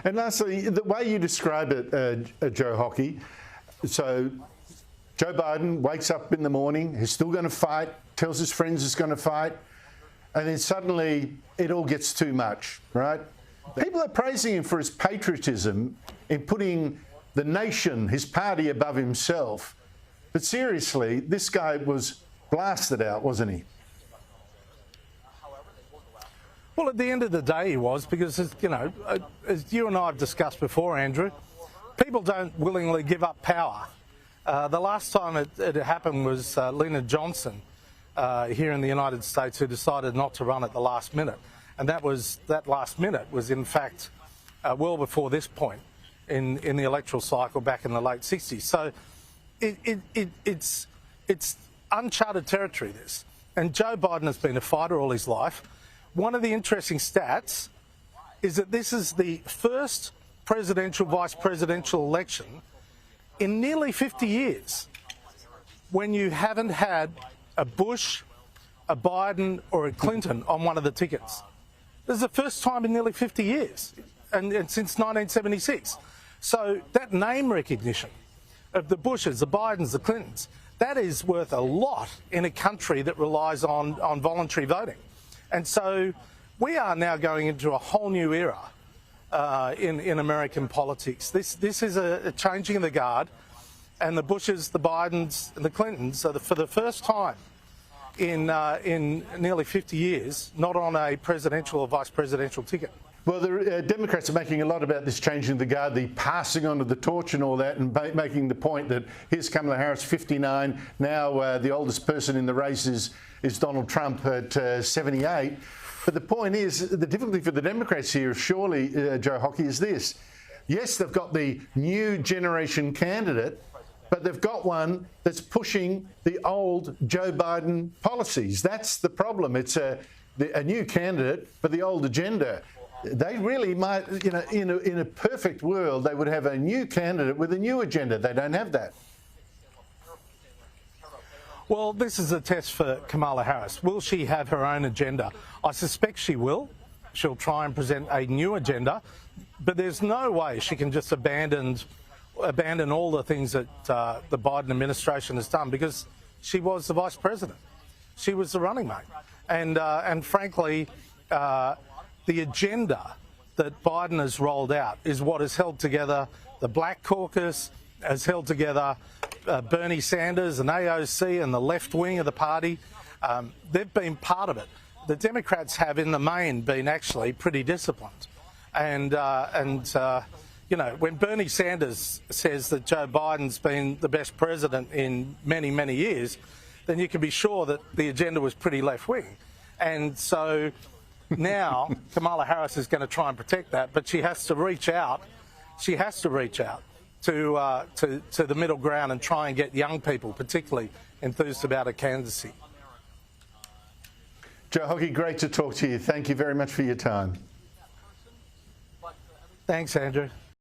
And lastly, the way you describe it, Joe Hockey, so Joe Biden wakes up in the morning, he's still going to fight, tells his friends he's going to fight, and then suddenly it all gets too much, right? People are praising him for his patriotism in putting the nation, his party, above himself. But seriously, this guy was blasted out, wasn't he? Well, at the end of the day, he was, because, as you and I have discussed before, Andrew, people don't willingly give up power. The last time it happened was Lyndon Johnson here in the United States, who decided not to run at the last minute. And that last minute was, in fact, well before this point in the electoral cycle back in the late 60s. So it's uncharted territory, this. And Joe Biden has been a fighter all his life. One of the interesting stats is that this is the first presidential, vice presidential election in nearly 50 years when you haven't had a Bush, a Biden or a Clinton on one of the tickets. This is the first time in nearly 50 years, and since 1976. So that name recognition of the Bushes, the Bidens, the Clintons, that is worth a lot in a country that relies on voluntary voting. And so we are now going into a whole new era in American politics. This is a changing of the guard, and the Bushes, the Bidens and the Clintons are, for the first time in nearly 50 years, not on a presidential or vice presidential ticket. Well, the Democrats are making a lot about this changing the guard, the passing on of the torch and all that, and making the point that here's Kamala Harris, 59. Now the oldest person in the race is Donald Trump at 78. But the point is, the difficulty for the Democrats here, surely, Joe Hockey, is this. Yes, they've got the new generation candidate, but they've got one that's pushing the old Joe Biden policies. That's the problem. It's a new candidate for the old agenda. They really might, in a perfect world, they would have a new candidate with a new agenda. They don't have that. Well, this is a test for Kamala Harris. Will she have her own agenda? I suspect she will. She'll try and present a new agenda, but there's no way she can just abandon all the things that the Biden administration has done, because she was the vice president. She was the running mate. And frankly, the agenda that Biden has rolled out is what has held together the Black Caucus, has held together Bernie Sanders and AOC and the left wing of the party. They've been part of it. The Democrats have, in the main, been actually pretty disciplined. And when Bernie Sanders says that Joe Biden's been the best president in many, many years, then you can be sure that the agenda was pretty left-wing. And so now Kamala Harris is going to try and protect that, but she has to reach out. She has to reach out to the middle ground and try and get young people particularly enthused about a candidacy. Joe Hockey, great to talk to you. Thank you very much for your time. Thanks, Andrew.